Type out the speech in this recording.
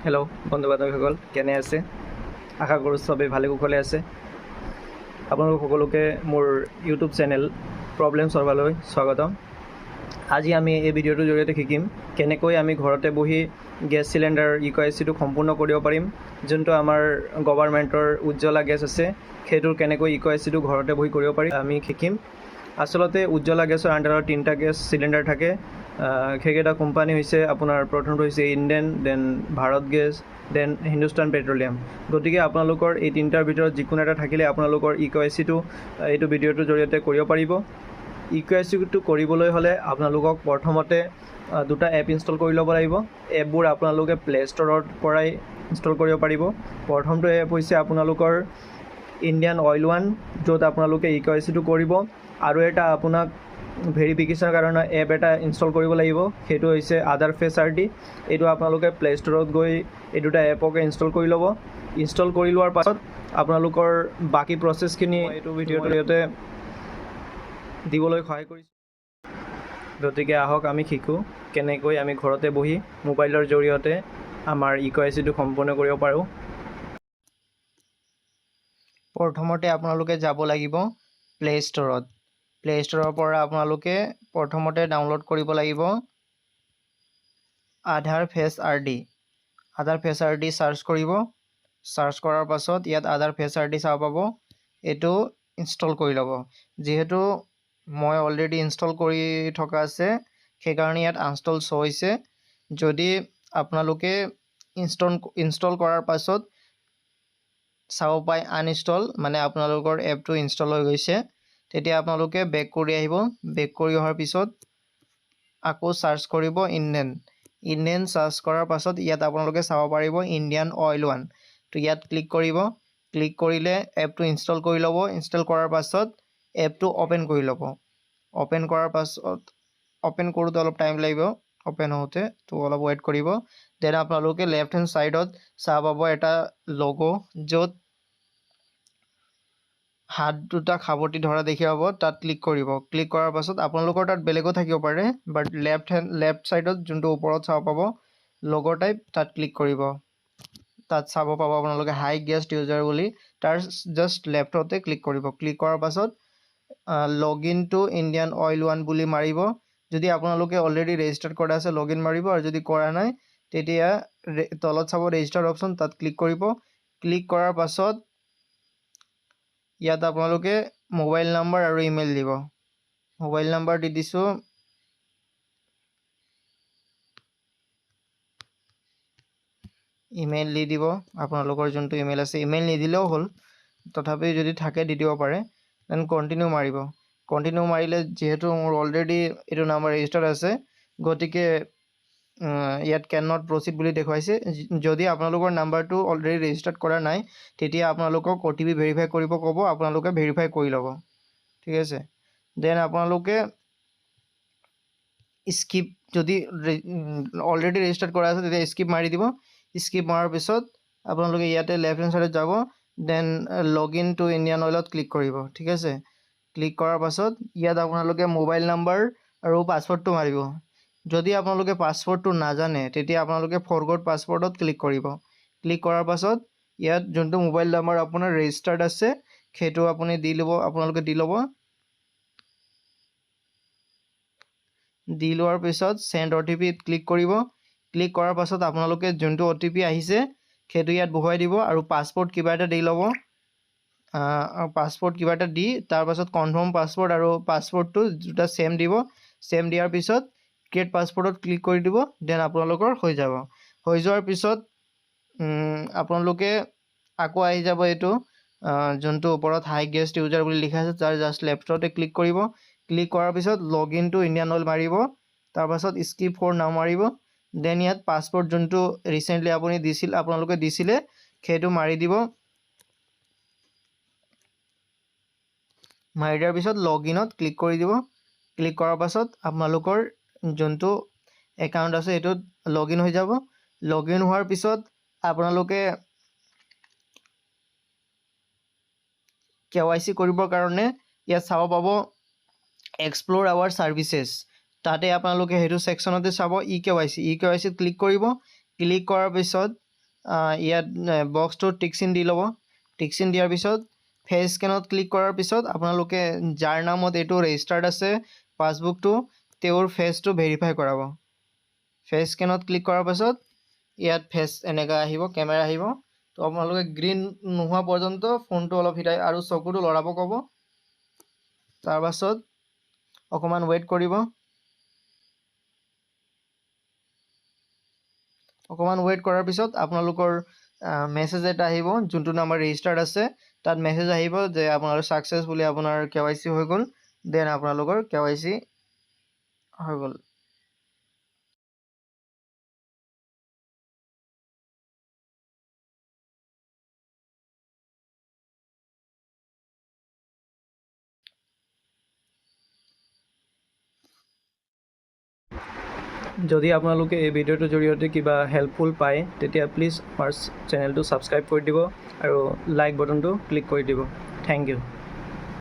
Hello' বন্ধু বান্ধৱীসকল, কেনে আছে? আশা কৰোঁ চবেই ভালে কুশলে আছে। আপোনালোক সকলোকে মোৰ ইউটিউব চেনেল প্ৰব্লেম চলভাৰলৈ স্বাগতম। আজি আমি এই ভিডিঅ'টোৰ জৰিয়তে শিকিম কেনেকৈ আমি ঘৰতে বহি গেছ চিলিণ্ডাৰ ইকোৱাইচিটো সম্পূৰ্ণ কৰিব পাৰিম। যোনটো আমাৰ গভৰ্ণমেণ্টৰ উজ্জ্বলা গেছ আছে, সেইটোৰ কেনেকৈ ইকোৱাইচিটো ঘৰতে বহি কৰিব পাৰি আমি শিকিম। আচলতে উজ্জ্বলা গেছৰ আণ্ডাৰত 3টা গেছ চিলিণ্ডাৰ থাকে। সেইকেইটা কোম্পানী হৈছে আপোনাৰ প্ৰথমটো হৈছে ইণ্ডেন, দেন ভাৰত গেছ, দেন হিন্দুস্তান পেট্ৰলিয়াম। গতিকে আপোনালোকৰ এই 3টাৰ ভিতৰত যিকোনো এটা থাকিলে আপোনালোকৰ ইকোৱাইচিটো এইটো ভিডিঅ'টোৰ জৰিয়তে কৰিব পাৰিব। ইকোৱাইচিটো কৰিবলৈ হ'লে আপোনালোকক প্ৰথমতে 2টা এপ ইনষ্টল কৰি ল'ব লাগিব। এপবোৰ আপোনালোকে প্লে ষ্ট'ৰৰ পৰাই ইনষ্টল কৰিব পাৰিব। প্ৰথমটো এপ হৈছে আপোনালোকৰ ইণ্ডিয়ান অইল ওৱান, য'ত আপোনালোকে ইকোৱাইচিটো কৰিব। আৰু এটা আপোনাক ভেৰিফিকেশ্যনৰ কাৰণে এপ এটা ইনষ্টল কৰিব লাগিব, সেইটো হৈছে আধাৰ ফেচ RD। এইটো আপোনালোকে প্লে ষ্ট'ৰত গৈ এই 2টা এপকে ইনষ্টল কৰি ল'ব। ইনষ্টল কৰি লোৱাৰ পাছত আপোনালোকৰ বাকী প্ৰচেছখিনি এইটো ভিডিঅ'টোৰ জৰিয়তে দিবলৈ সহায় কৰিছোঁ। গতিকে আহক আমি শিকোঁ কেনেকৈ আমি ঘৰতে বহি মোবাইলৰ জৰিয়তে আমাৰ ইকোৱাইচিটো সম্পূৰ্ণ কৰিব পাৰোঁ। প্ৰথমতে আপোনালোকে যাব লাগিব প্লে ষ্ট'ৰত। প্লে ষ্ট'ৰৰ পৰা আপোনালোকে প্ৰথমতে ডাউনলোড কৰিব লাগিব আধাৰ ফেচ RD। আধাৰ ফেচ RD চাৰ্চ কৰিব। চাৰ্চ কৰাৰ পাছত ইয়াত আধাৰ ফেচ RD চাব পাব। এইটো ইনষ্টল কৰি ল'ব। যিহেতু মই অলৰেডি ইনষ্টল কৰি থকা আছে, সেইকাৰণে ইয়াত আনষ্টল শ্ব' হৈছে। যদি আপোনালোকে ইনষ্টল কৰাৰ পাছত চাব পাই আনইনষ্টল, মানে আপোনালোকৰ এপটো ইনষ্টল হৈ গৈছে, তেতিয়া আপোনালোকে বেক কৰি আহিব। বেক কৰি অহাৰ পিছত আকৌ চাৰ্চ কৰিব ইণ্ডেন। ইণ্ডেন চাৰ্চ কৰাৰ পাছত ইয়াত আপোনালোকে চাব পাৰিব ইণ্ডিয়ান অইল ওৱান। তো ইয়াত ক্লিক কৰিব। ক্লিক কৰিলে এপটো ইনষ্টল কৰি ল'ব। ইনষ্টল কৰাৰ পাছত এপটো অ'পেন কৰি ল'ব। অ'পেন কৰাৰ পাছত অ'পেন কৰোঁতে অলপ টাইম লাগিব, অ'পেন হওঁতে, তো অলপ ৱেইট কৰিব। দেন আপোনালোকে লেফ্ট হেণ্ড ছাইডত চাব পাব এটা লগো, য'ত হাত 2টা খাবতি ধৰা দেখি পাব, তাত ক্লিক কৰিব। ক্লিক কৰাৰ পাছত আপোনালোকৰ তাত বেলেগো থাকিব পাৰে, বাট লেফ্ট ছাইডত যোনটো ওপৰত চাব পাব লগৰ টাইপ, তাত ক্লিক কৰিব। তাত চাব পাব আপোনালোকে হাই গেছ ইউজাৰ বুলি, তাৰ জাষ্ট লেফ্টতে ক্লিক কৰিব। ক্লিক কৰাৰ পাছত log in to Indian Oil One বুলি মাৰিব। যদি আপোনালোকে অলৰেডি ৰেজিষ্টাৰ্ড কৰা আছে, লগ ইন মাৰিব, আৰু যদি কৰা নাই তেতিয়া তলত চাব ৰেজিষ্টাৰ্ড অপশ্যন, তাত ক্লিক কৰিব। ক্লিক কৰাৰ পাছত ইয়াত আপোনালোকে মোবাইল নাম্বাৰ আৰু ইমেইল দিব। মোবাইল নাম্বাৰ দি দিছোঁ, ইমেইল দি দিব। আপোনালোকৰ যোনটো ইমেইল আছে, ইমেইল নিদিলেও হ'ল, তথাপি যদি থাকে দি দিব পাৰে। দেন কণ্টিনিউ মাৰিব। কণ্টিনিউ মাৰিলে যিহেতু মোৰ অলৰেডি এইটো নাম্বাৰ ৰেজিষ্টাৰ্ড আছে, গতিকে ইয়াত কেন নট প্ৰচিড বুলি দেখুৱাইছে। যদি আপোনালোকৰ নাম্বাৰটো অলৰেডি ৰেজিষ্টাৰ্ড কৰা নাই, তেতিয়া আপোনালোকক OTP ভেৰিফাই কৰিব ক'ব, আপোনালোকে ভেৰিফাই কৰি ল'ব। ঠিক আছে। দেন আপোনালোকে স্কিপ, যদি অলৰেডি ৰেজিষ্টাৰ্ড কৰা আছে তেতিয়া স্কিপ মাৰি দিব। স্কিপ মৰাৰ পিছত আপোনালোকে ইয়াতে লেফ্ট হেণ্ড ছাইডত যাব, then log in to Indian অইলত ক্লিক কৰিব। ঠিক আছে। ক্লিক কৰাৰ পাছত ইয়াত আপোনালোকে মোবাইল নাম্বাৰ আৰু পাছৱৰ্ডটো মাৰিব। যদি আপোনালোকে পাছৱৰ্ডটো নাজানে, তেতিয়া আপোনালোকে ফৰগট পাছৱৰ্ডত ক্লিক কৰিব। ক্লিক কৰাৰ পাছত ইয়াত যোনটো মোবাইল নাম্বাৰ আপোনাৰ ৰেজিষ্টাৰ্ড আছে, সেইটো আপুনি দি ল'ব। আপোনালোকে দি ল'ব। দি লোৱাৰ পিছত চেণ্ড OTP ক্লিক কৰিব। ক্লিক কৰাৰ পাছত আপোনালোকে যোনটো OTP আহিছে, সেইটো ইয়াত বহুৱাই দিব, আৰু পাছৱৰ্ড কিবা এটা দি ল'ব। পাছৱৰ্ড কিবা এটা দি তাৰ পাছত কনফাৰ্ম পাছৱৰ্ড আৰু পাছৱৰ্ডটো দুটা ছেম দিব। ছেম দিয়াৰ পিছত ক্ৰিয়েট পাছৱৰ্ডত ক্লিক কৰি দিব। দেন আপোনালোকৰ হৈ যাব। হৈ যোৱাৰ পিছত আপোনালোকে আকৌ আহি যাব এইটো যোনটো ওপৰত হাই গেষ্ট ইউজাৰ বুলি লিখা আছে, তাৰ জাষ্ট লেফ্টতে ক্লিক কৰিব। ক্লিক কৰাৰ পিছত লগ ইন টু ইণ্ডিয়ান অইল মাৰিব। তাৰপাছত স্কিপ ফৰ নাও মাৰিব। দেন ইয়াত পাছৱৰ্ড যোনটো ৰিচেণ্টলি আপোনালোকে দিছিলে, সেইটো মাৰি দিব। মাৰি দিয়াৰ পিছত লগ ইনত ক্লিক কৰি দিব। ক্লিক কৰাৰ পাছত আপোনালোকৰ যোনটো একাউণ্ট আছে, সেইটোত লগ ইন হৈ যাব। লগ ইন হোৱাৰ পিছত আপোনালোকে KYC কৰিবৰ কাৰণে ইয়াত চাব পাব এক্সপ্ল'ৰ আৱাৰ ছাৰ্ভিচেছ। তাতে আপোনালোকে সেইটো ছেকশ্যনতে চাব KYC। KYCত ক্লিক কৰিব। ক্লিক কৰাৰ পিছত ইয়াত বক্সটো টিক চিন দি ল'ব। টিক চিন দিয়াৰ পিছত ফেচ স্কেনত ক্লিক কৰাৰ পিছত আপোনালোকে যাৰ নামত এইটো ৰেজিষ্টাৰ্ড আছে পাছবুকটো তেওঁৰ ফেচটো ভেৰিফাই কৰাব। ফেচ স্কেনত ক্লিক কৰাৰ পাছত ইয়াত ফেচ এনেকৈ আহিব, কেমেৰা আহিব। তো আপোনালোকে গ্ৰীণ নোহোৱা পৰ্যন্ত ফোনটো অলপ হিটাই আৰু চকুটো লৰাব ক'ব। তাৰ পাছত অকণমান ৱেইট কৰিব। অকণমান ৱেইট কৰাৰ পিছত আপোনালোকৰ মেছেজ এটা আহিব, যোনটো নাম্বাৰ ৰেজিষ্টাৰ্ড আছে তাত মেছেজ আহিব যে আপোনালোকৰ ছাকচেছফুলি আপোনাৰ KYC হৈ গ'ল। দেন আপোনালোকৰ KYC হৈ গ'ল। যদি আপোনালোকে এই ভিডিঅ'টোৰ জৰিয়তে কিবা হেল্পফুল পায় তেতিয়া প্লিজ আমাৰ চেনেলটো ছাবস্ক্ৰাইব কৰি দিব আৰু লাইক বটনটো ক্লিক কৰি দিব। Thank U.